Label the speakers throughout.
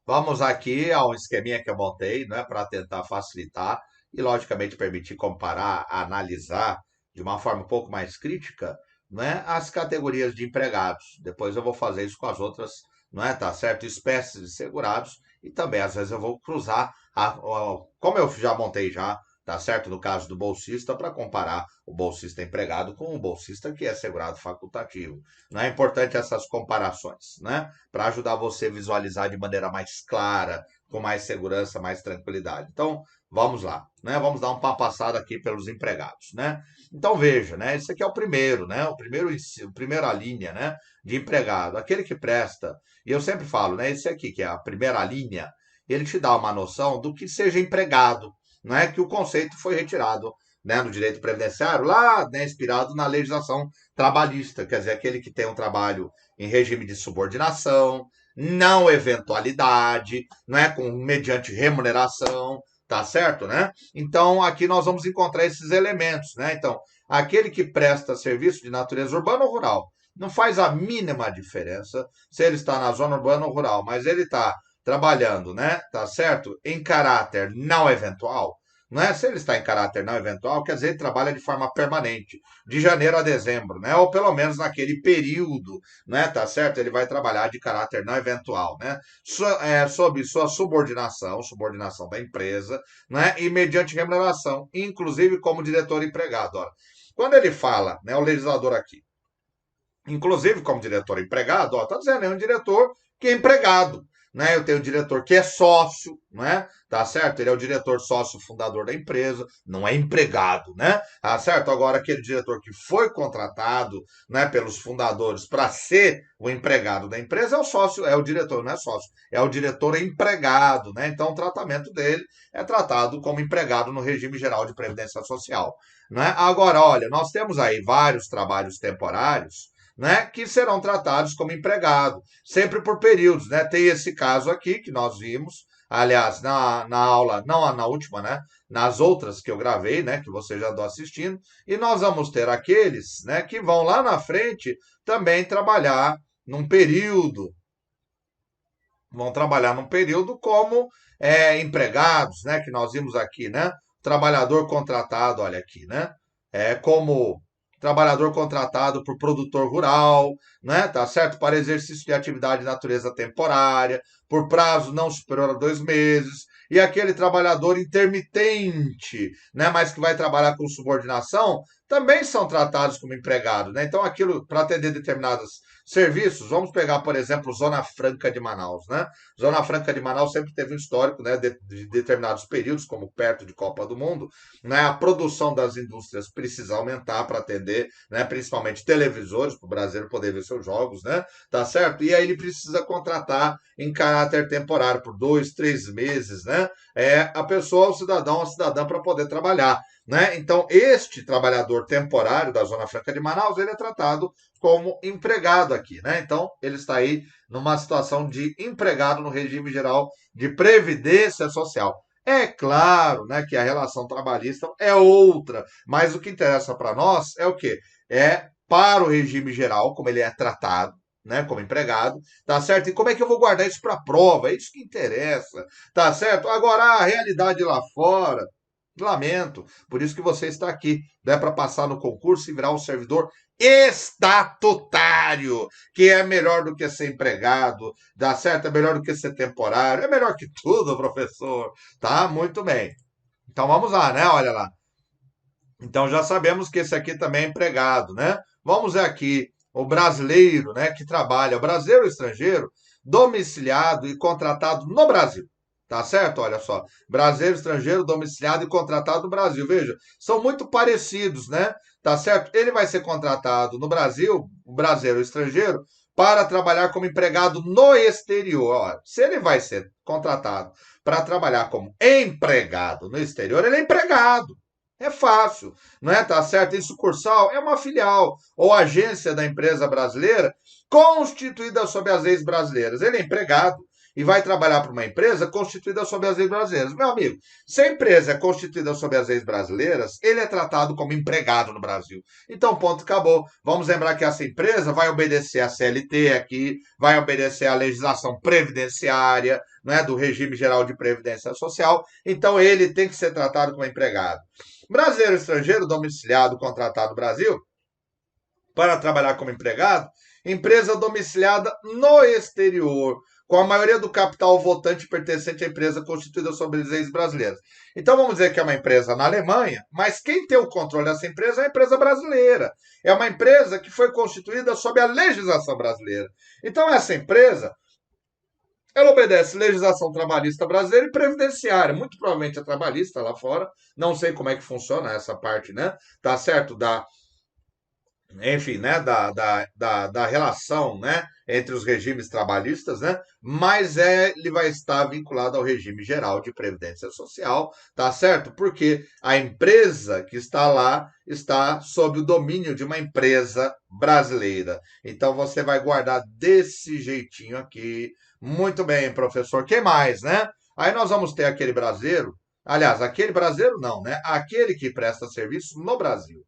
Speaker 1: Vamos aqui ao esqueminha que eu montei, né, para tentar facilitar e, logicamente, permitir comparar, analisar de uma forma um pouco mais crítica, né, as categorias de empregados. Depois eu vou fazer isso com as outras, não é, tá certo? Espécies de segurados e também, às vezes, eu vou cruzar, como eu já montei já, tá certo? No caso do bolsista, para comparar o bolsista empregado com o bolsista que é segurado facultativo. Não é importante essas comparações, né? Para ajudar você a visualizar de maneira mais clara, com mais segurança, mais tranquilidade. Então, vamos lá, né? Vamos dar uma passada aqui pelos empregados, né? Então, veja, né? Esse aqui é o primeiro, né? Primeira linha, né? De empregado, aquele que presta. E eu sempre falo, né? Esse aqui, que é a primeira linha, ele te dá uma noção do que seja empregado, não é que o conceito foi retirado, né, no direito previdenciário, lá, né, inspirado na legislação trabalhista, quer dizer, aquele que tem um trabalho em regime de subordinação, não eventualidade, não é com mediante remuneração, tá certo, né? Então aqui nós vamos encontrar esses elementos, né? Então, aquele que presta serviço de natureza urbana ou rural, não faz a mínima diferença se ele está na zona urbana ou rural, mas ele está trabalhando, né? Tá certo? Em caráter não eventual, não é? Se ele está em caráter não eventual, quer dizer, ele trabalha de forma permanente, de janeiro a dezembro, né? Ou pelo menos naquele período, né? Tá certo? Ele vai trabalhar de caráter não eventual, né? Sob sua subordinação da empresa, né? E mediante remuneração, inclusive como diretor empregado. Ora, quando ele fala, né? O legislador aqui, inclusive como diretor empregado, ó, tá dizendo, é um diretor que é empregado, né? Eu tenho um diretor que é sócio, né? Tá certo? Ele é o diretor sócio fundador da empresa, não é empregado, né? Tá certo? Agora aquele diretor que foi contratado, né, pelos fundadores para ser o empregado da empresa é o sócio, é o diretor, não é sócio, é o diretor empregado, né? Então o tratamento dele é tratado como empregado no regime geral de previdência social, né? Agora, olha, nós temos aí vários trabalhos temporários, né, que serão tratados como empregado, sempre por períodos, né? Tem esse caso aqui que nós vimos, aliás, na aula, não na última, né? Nas outras que eu gravei, né? Que você já andou assistindo, e nós vamos ter aqueles, né? Que vão lá na frente também trabalhar num período, vão trabalhar num período como empregados, né? Que nós vimos aqui, né? Trabalhador contratado, olha aqui, né? Como trabalhador contratado por produtor rural, né? Tá certo? Para exercício de atividade de natureza temporária, por prazo não superior a 2 meses, e aquele trabalhador intermitente, né? Mas que vai trabalhar com subordinação, também são tratados como empregados, né? Então, aquilo para atender determinados serviços, vamos pegar, por exemplo, Zona Franca de Manaus, né? Zona Franca de Manaus sempre teve um histórico, né, de determinados períodos, como perto de Copa do Mundo, né? A produção das indústrias precisa aumentar para atender, né, principalmente televisores, para o brasileiro poder ver seus jogos, né? Tá certo? E aí ele precisa contratar em caráter temporário por 2, 3 meses, né? A pessoa, o cidadão, a cidadã para poder trabalhar. Né? Então, este trabalhador temporário da Zona Franca de Manaus, ele é tratado como empregado aqui, né? Então, ele está aí numa situação de empregado no regime geral de previdência social. É claro, né, que a relação trabalhista é outra, mas o que interessa para nós é o quê? É para o regime geral, como ele é tratado, né, como empregado, tá certo? E como é que eu vou guardar isso para a prova? É isso que interessa, tá certo? Agora, a realidade lá fora, lamento, por isso que você está aqui, né, para passar no concurso e virar um servidor estatutário, que é melhor do que ser empregado, dá certo? É melhor do que ser temporário, é melhor que tudo, professor. Tá? Muito bem. Então vamos lá, né? Olha lá. Então já sabemos que esse aqui também é empregado, né? Vamos ver aqui o brasileiro, né, que trabalha, o brasileiro ou estrangeiro, domiciliado e contratado no Brasil. Tá certo? Olha só. Brasileiro, estrangeiro, domiciliado e contratado no Brasil. Veja, são muito parecidos, né? Tá certo? Ele vai ser contratado no Brasil, o brasileiro ou estrangeiro, para trabalhar como empregado no exterior. Olha, se ele vai ser contratado para trabalhar como empregado no exterior, ele é empregado. É fácil, não é? Tá certo? Em sucursal é uma filial ou agência da empresa brasileira constituída sob as leis brasileiras. Ele é empregado. e vai trabalhar para uma empresa constituída sob as leis brasileiras. Meu amigo, se a empresa é constituída sob as leis brasileiras, ele é tratado como empregado no Brasil. Então, ponto, acabou. Vamos lembrar que essa empresa vai obedecer a CLT aqui, vai obedecer à legislação previdenciária, né, do regime geral de previdência social. Então, ele tem que ser tratado como empregado. Brasileiro estrangeiro domiciliado contratado no Brasil para trabalhar como empregado, empresa domiciliada no exterior, com a maioria do capital votante pertencente à empresa constituída sob as leis brasileiras. Então vamos dizer que é uma empresa na Alemanha, mas quem tem o controle dessa empresa é a empresa brasileira. É uma empresa que foi constituída sob a legislação brasileira. Então essa empresa, ela obedece legislação trabalhista brasileira e previdenciária. Muito provavelmente é trabalhista lá fora. Não sei como é que funciona essa parte, né? Tá certo? Enfim, né, da relação, né, entre os regimes trabalhistas, né, mas ele vai estar vinculado ao regime geral de previdência social, tá certo? Porque a empresa que está lá está sob o domínio de uma empresa brasileira. Então você vai guardar desse jeitinho aqui. Muito bem, professor. Que mais, né? Aí nós vamos ter aquele brasileiro, aliás, aquele brasileiro não, né? Aquele que presta serviço no Brasil,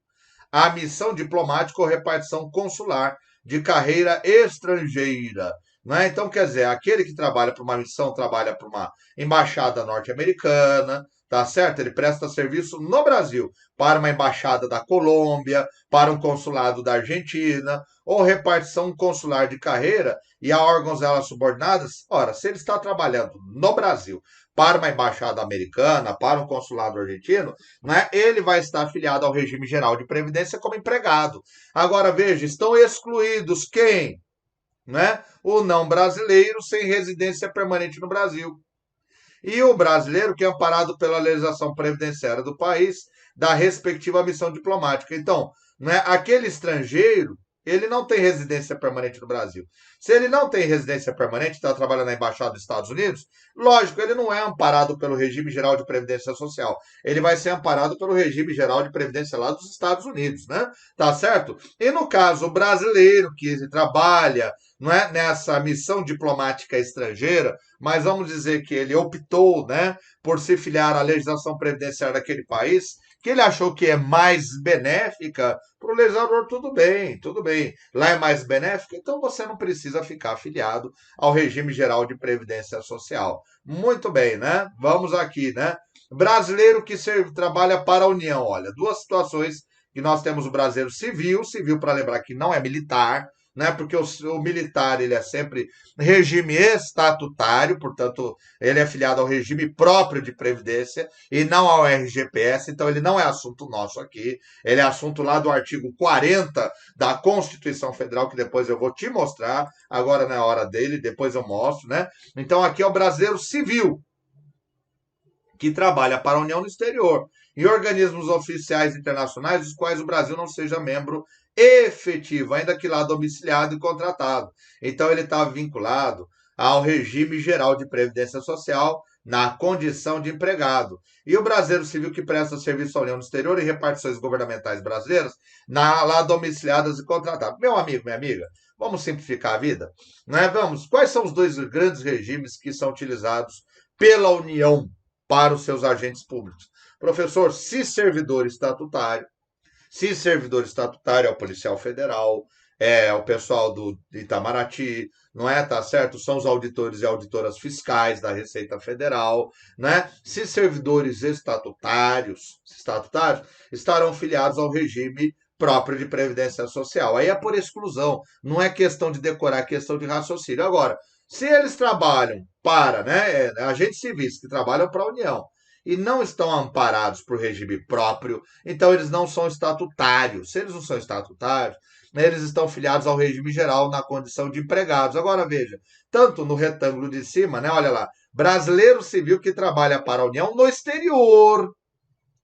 Speaker 1: a missão diplomática ou repartição consular de carreira estrangeira. Né? Então, quer dizer, aquele que trabalha para uma missão, trabalha para uma embaixada norte-americana, tá certo? Ele presta serviço no Brasil, para uma embaixada da Colômbia, para um consulado da Argentina, ou repartição consular de carreira e a órgãos elas subordinadas. Ora, se ele está trabalhando no Brasil para uma embaixada americana, para um consulado argentino, né, ele vai estar afiliado ao regime geral de previdência como empregado. Agora, veja, estão excluídos quem? Né? O não brasileiro sem residência permanente no Brasil. E o brasileiro que é amparado pela legislação previdenciária do país, da respectiva missão diplomática. Então, né, aquele estrangeiro, ele não tem residência permanente no Brasil. Se ele não tem residência permanente, está trabalhando na Embaixada dos Estados Unidos, lógico, ele não é amparado pelo regime geral de previdência social. Ele vai ser amparado pelo regime geral de previdência lá dos Estados Unidos, né? Tá certo? E no caso, o brasileiro que trabalha, não é, nessa missão diplomática estrangeira, mas vamos dizer que ele optou, né, por se filiar à legislação previdenciária daquele país, que ele achou que é mais benéfica para o legislador, tudo bem, tudo bem. Lá é mais benéfica, então você não precisa ficar afiliado ao regime geral de previdência social. Muito bem, né? Vamos aqui, né? Brasileiro que trabalha para a União, olha, duas situações que nós temos: o brasileiro civil para lembrar que não é militar, né? Porque o militar ele é sempre regime estatutário, portanto, ele é filiado ao regime próprio de previdência e não ao RGPS, então ele não é assunto nosso aqui, ele é assunto lá do artigo 40 da Constituição Federal, que depois eu vou te mostrar, agora não é hora dele, depois eu mostro, né? Então aqui é o brasileiro civil, que trabalha para a União no exterior, em organismos oficiais internacionais dos quais o Brasil não seja membro efetivo, ainda que lá domiciliado e contratado. Então ele está vinculado ao regime geral de previdência social na condição de empregado. E o brasileiro civil que presta serviço à União no exterior em repartições governamentais brasileiras, lá domiciliadas e contratadas. Meu amigo, minha amiga, vamos simplificar a vida? Né? Vamos. Quais são os dois grandes regimes que são utilizados pela União para os seus agentes públicos? Professor, se servidor estatutário é o policial federal, é o pessoal do Itamaraty, não é? Tá certo? São os auditores e auditoras fiscais da Receita Federal, né? Se servidores estatutários estarão filiados ao regime próprio de previdência social. Aí é por exclusão, não é questão de decorar, é questão de raciocínio. Agora, se eles trabalham para, né, agentes civis que trabalham para a União e não estão amparados por regime próprio, então eles não são estatutários. Se eles não são estatutários, né, eles estão filiados ao regime geral na condição de empregados. Agora veja, tanto no retângulo de cima, né, olha lá, brasileiro civil que trabalha para a União no exterior.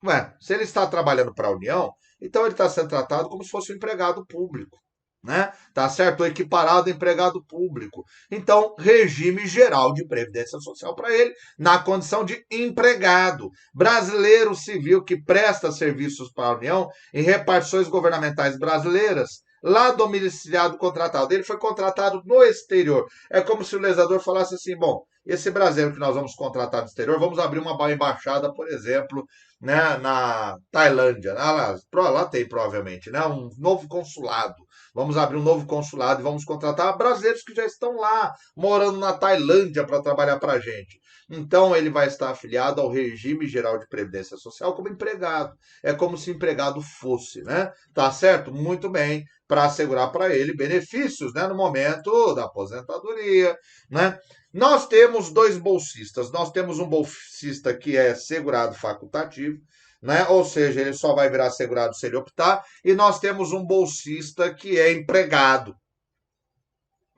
Speaker 1: Ué, se ele está trabalhando para a União, então ele está sendo tratado como se fosse um empregado público, né? Tá certo? Equiparado ao empregado público. Então, regime geral de previdência social para ele, na condição de empregado. Brasileiro civil que presta serviços para a União em repartições governamentais brasileiras, lá domiciliado contratado. Ele foi contratado no exterior. É como se o legislador falasse assim: bom, esse brasileiro que nós vamos contratar no exterior, vamos abrir uma embaixada, por exemplo, né, na Tailândia. Lá tem provavelmente, né, um novo consulado. Vamos abrir um novo consulado e vamos contratar brasileiros que já estão lá, morando na Tailândia para trabalhar para a gente. Então, ele vai estar afiliado ao regime geral de previdência social como empregado. É como se empregado fosse, né? Tá certo? Muito bem, para assegurar para ele benefícios, né, no momento da aposentadoria, né? Nós temos dois bolsistas. Nós temos um bolsista que é segurado facultativo, né? Ou seja, ele só vai virar segurado se ele optar, e nós temos um bolsista que é empregado.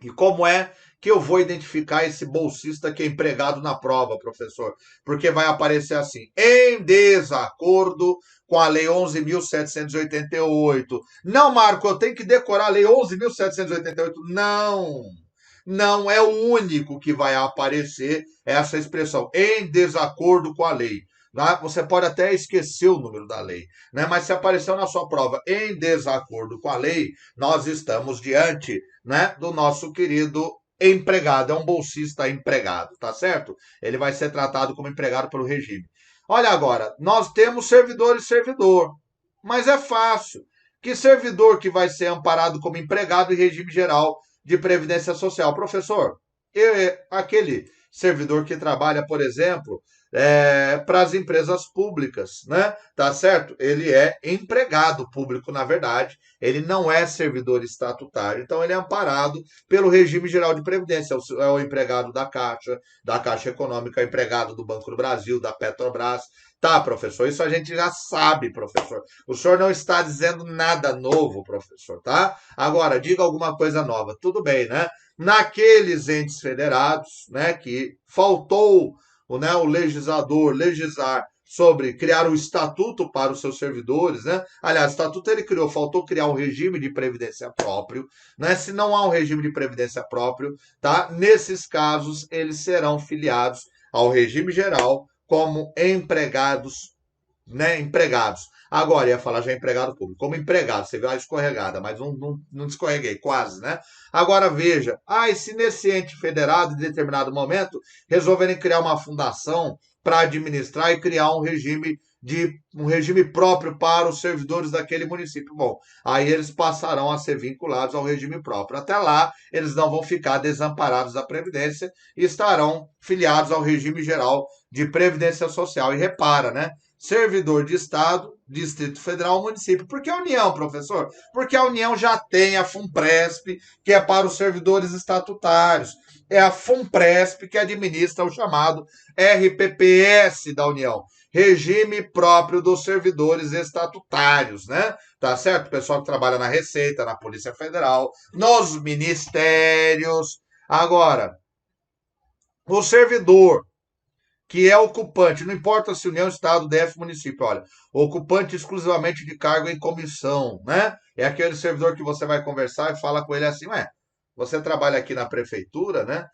Speaker 1: E como é que eu vou identificar esse bolsista que é empregado na prova, professor? Porque vai aparecer assim: em desacordo com a Lei 11.788. Não, Marco, eu tenho que decorar a Lei 11.788. Não. Não é o único que vai aparecer essa expressão, em desacordo com a lei. Né? Você pode até esquecer o número da lei, né? Mas se apareceu na sua prova em desacordo com a lei, nós estamos diante, né, do nosso querido empregado, é um bolsista empregado, tá certo? Ele vai ser tratado como empregado pelo regime. Olha agora, nós temos servidor e servidor, mas é fácil. Que servidor que vai ser amparado como empregado em regime geral de previdência social? Professor, aquele servidor que trabalha, por exemplo, para as empresas públicas, né? Tá certo? Ele é empregado público, na verdade, ele não é servidor estatutário, então ele é amparado pelo regime geral de previdência, é o empregado da Caixa Econômica, é o empregado do Banco do Brasil, da Petrobras. Tá, professor, isso a gente já sabe, professor. O senhor não está dizendo nada novo, professor, tá? Agora, diga alguma coisa nova. Tudo bem, né? Naqueles entes federados, né, que faltou, né, o legislador legislar sobre criar um estatuto para os seus servidores, né? Aliás, o estatuto ele criou, faltou criar um regime de previdência próprio, né? Se não há um regime de previdência próprio, tá? Nesses casos, eles serão filiados ao regime geral como empregados, né? Empregados. Agora, ia falar já empregado público. Como empregado, você viu a escorregada, mas não escorreguei, quase, né? Agora veja, e se nesse ente federado, em determinado momento, resolverem criar uma fundação para administrar e criar um regime próprio para os servidores daquele município. Bom, aí eles passarão a ser vinculados ao regime próprio. Até lá, eles não vão ficar desamparados da Previdência e estarão filiados ao regime geral de Previdência Social. E repara, né? Servidor de Estado, Distrito Federal, município. Por que a União, professor? Porque a União já tem a FUNPRESP, que é para os servidores estatutários. É a FUNPRESP que administra o chamado RPPS da União, Regime Próprio dos Servidores Estatutários, né? Tá certo? O pessoal que trabalha na Receita, na Polícia Federal, nos ministérios. Agora, o servidor que é ocupante, não importa se União, Estado, DF, município, olha, ocupante exclusivamente de cargo em comissão, né? É aquele servidor que você vai conversar e fala com ele assim, você trabalha aqui na prefeitura, né?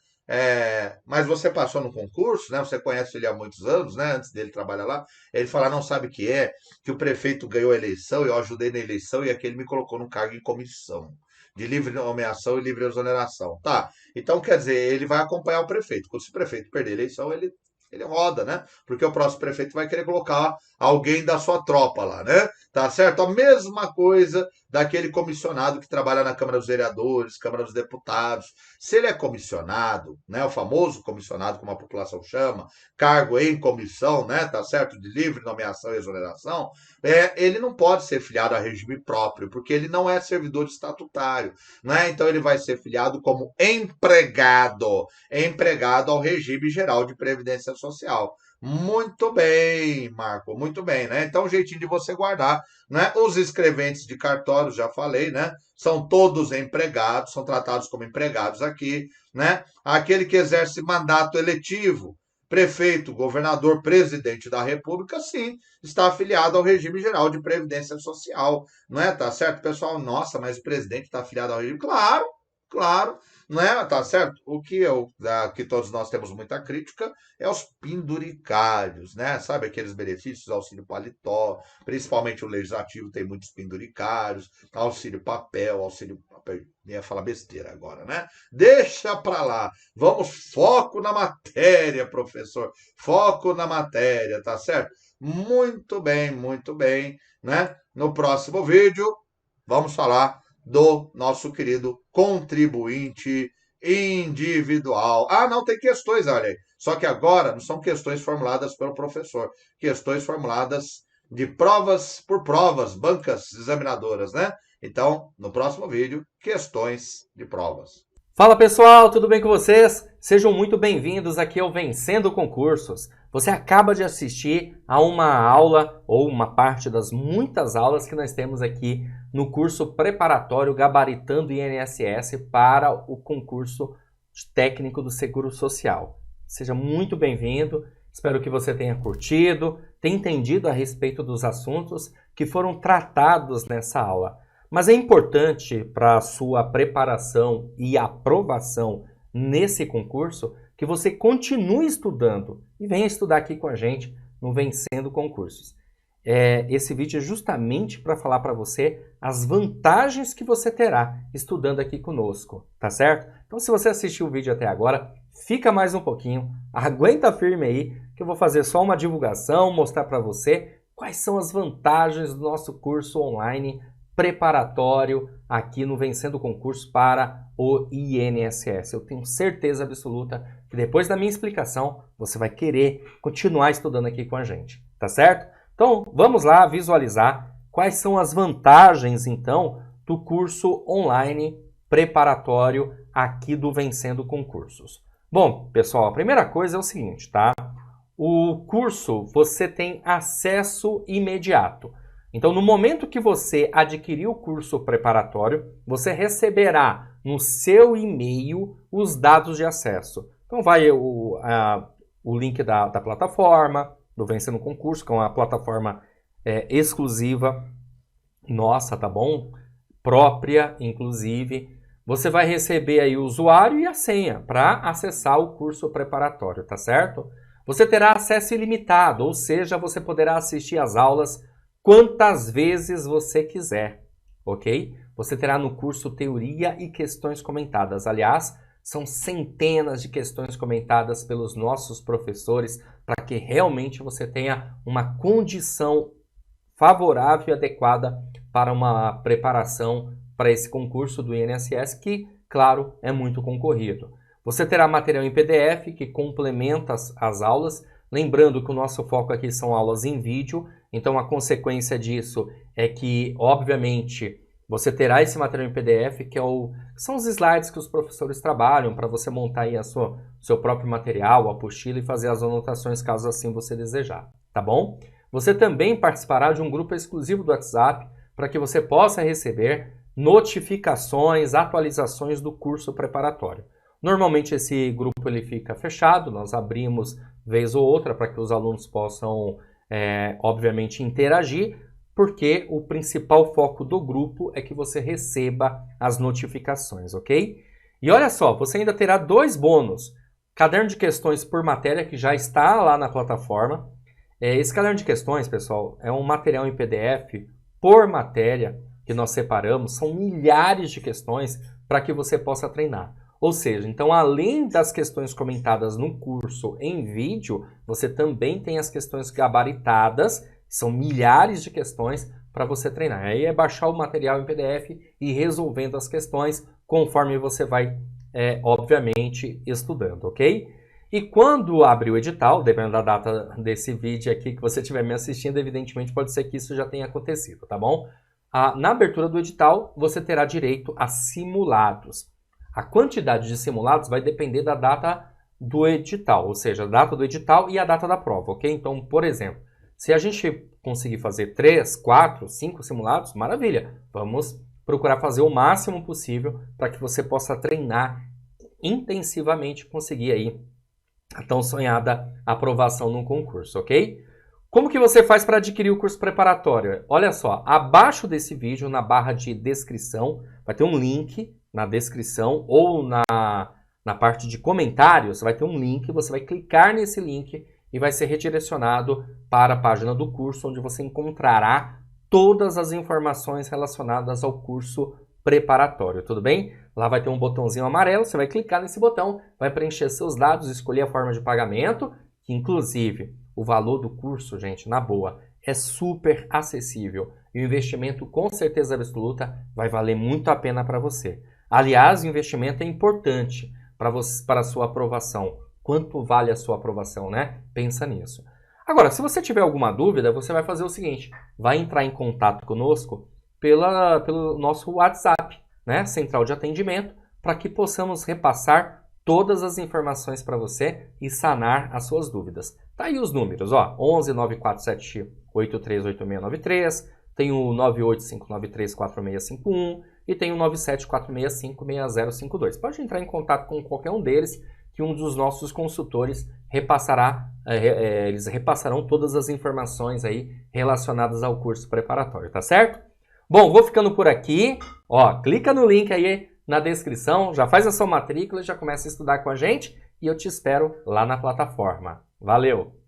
Speaker 1: Mas você passou no concurso, né? Você conhece ele há muitos anos, né? Antes dele trabalhar lá. Ele fala, não sabe o que o prefeito ganhou a eleição, eu ajudei na eleição e aquele me colocou no cargo em comissão. De livre nomeação e livre exoneração. Tá. Então, quer dizer, ele vai acompanhar o prefeito. Se o prefeito perder a eleição, ele roda, né? Porque o próximo prefeito vai querer colocar alguém da sua tropa lá, né? Tá certo? A mesma coisa daquele comissionado que trabalha na Câmara dos Vereadores, Câmara dos Deputados. Se ele é comissionado, né? O famoso comissionado, como a população chama, cargo em comissão, né? Tá certo? De livre nomeação e exoneração, ele não pode ser filiado a regime próprio, porque ele não é servidor estatutário, né? Então ele vai ser filiado como empregado ao regime geral de previdência social. Muito bem, Marco, muito bem, né? Então, um jeitinho de você guardar, né? Os escreventes de cartórios, já falei, né? São todos empregados, são tratados como empregados aqui, né? Aquele que exerce mandato eletivo, prefeito, governador, presidente da República, sim, está afiliado ao regime geral de previdência social, não é? Tá certo, pessoal? Nossa, mas o presidente está afiliado ao regime? Claro, Claro, né? Tá certo? Que todos nós temos muita crítica é os penduricários, né? Sabe aqueles benefícios, auxílio paletó, principalmente o legislativo tem muitos penduricários, auxílio papel, auxílio papel, ia falar besteira agora, né? Deixa pra lá. Vamos foco na matéria, professor. Foco na matéria, tá certo? Muito bem, né? No próximo vídeo vamos falar do nosso querido contribuinte individual. Ah, não, tem questões, olha aí. Só que agora não são questões formuladas pelo professor, questões formuladas de provas por provas, bancas examinadoras, né? Então, no próximo vídeo, questões de provas.
Speaker 2: Fala pessoal, tudo bem com vocês? Sejam muito bem-vindos aqui ao Vencendo Concursos. Você acaba de assistir a uma aula ou uma parte das muitas aulas que nós temos aqui no curso preparatório Gabaritando INSS para o concurso técnico do Seguro Social. Seja muito bem-vindo, espero que você tenha curtido, tenha entendido a respeito dos assuntos que foram tratados nessa aula. Mas é importante para a sua preparação e aprovação nesse concurso que você continue estudando e venha estudar aqui com a gente no Vencendo Concursos. Esse vídeo é justamente para falar para você as vantagens que você terá estudando aqui conosco, tá certo? Então se você assistiu o vídeo até agora, fica mais um pouquinho, aguenta firme aí que eu vou fazer só uma divulgação, mostrar para você quais são as vantagens do nosso curso online preparatório aqui no Vencendo o Concurso para o INSS. Eu tenho certeza absoluta que depois da minha explicação, você vai querer continuar estudando aqui com a gente, tá certo? Então, vamos lá visualizar quais são as vantagens, então, do curso online preparatório aqui do Vencendo Concursos. Bom, pessoal, a primeira coisa é o seguinte, tá? O curso, você tem acesso imediato. Então, no momento que você adquirir o curso preparatório, você receberá no seu e-mail os dados de acesso. Então, vai o link da plataforma, do Vencendo Concurso, que é uma plataforma exclusiva nossa, tá bom? Própria, inclusive. Você vai receber aí o usuário e a senha para acessar o curso preparatório, tá certo? Você terá acesso ilimitado, ou seja, você poderá assistir às aulas quantas vezes você quiser, ok? Você terá no curso teoria e questões comentadas. Aliás, são centenas de questões comentadas pelos nossos professores para que realmente você tenha uma condição favorável e adequada para uma preparação para esse concurso do INSS, que, claro, é muito concorrido. Você terá material em PDF que complementa as aulas. Lembrando que o nosso foco aqui são aulas em vídeo, então a consequência disso é que, obviamente, você terá esse material em PDF, que são os slides que os professores trabalham para você montar aí seu próprio material, a apostila e fazer as anotações caso assim você desejar, tá bom? Você também participará de um grupo exclusivo do WhatsApp para que você possa receber notificações, atualizações do curso preparatório. Normalmente esse grupo ele fica fechado, nós abrimos vez ou outra para que os alunos possam, obviamente, interagir, porque o principal foco do grupo é que você receba as notificações, ok? E olha só, você ainda terá 2 bônus. Caderno de questões por matéria, que já está lá na plataforma. Esse caderno de questões, pessoal, é um material em PDF por matéria que nós separamos. São milhares de questões para que você possa treinar. Ou seja, então além das questões comentadas no curso em vídeo, você também tem as questões gabaritadas, são milhares de questões para você treinar. Aí é baixar o material em PDF e ir resolvendo as questões conforme você vai, obviamente, estudando, ok? E quando abrir o edital, dependendo da data desse vídeo aqui que você estiver me assistindo, evidentemente pode ser que isso já tenha acontecido, tá bom? Na abertura do edital, você terá direito a simulados. A quantidade de simulados vai depender da data do edital, ou seja, a data do edital e a data da prova, ok? Então, por exemplo, se a gente conseguir fazer 3, 4, 5 simulados, maravilha! Vamos procurar fazer o máximo possível para que você possa treinar intensivamente e conseguir aí a tão sonhada aprovação no concurso, ok? Como que você faz para adquirir o curso preparatório? Olha só, abaixo desse vídeo, na barra de descrição, vai ter um link na descrição ou na parte de comentários, vai ter um link, você vai clicar nesse link e vai ser redirecionado para a página do curso, onde você encontrará todas as informações relacionadas ao curso preparatório, tudo bem? Lá vai ter um botãozinho amarelo, você vai clicar nesse botão, vai preencher seus dados, escolher a forma de pagamento, que inclusive o valor do curso, gente, na boa, é super acessível. E o investimento, com certeza absoluta, vai valer muito a pena para você. Aliás, o investimento é importante para a sua aprovação. Quanto vale a sua aprovação, né? Pensa nisso. Agora, se você tiver alguma dúvida, você vai fazer o seguinte, vai entrar em contato conosco pelo nosso WhatsApp, né? Central de atendimento, para que possamos repassar todas as informações para você e sanar as suas dúvidas. Tá aí os números, ó, 11 9477 838693, tem o 985934651 e tem o 974656052. Pode entrar em contato com qualquer um deles, que um dos nossos consultores eles repassarão todas as informações aí relacionadas ao curso preparatório, tá certo? Bom, vou ficando por aqui, ó, clica no link aí na descrição, já faz a sua matrícula, já começa a estudar com a gente e eu te espero lá na plataforma. Valeu!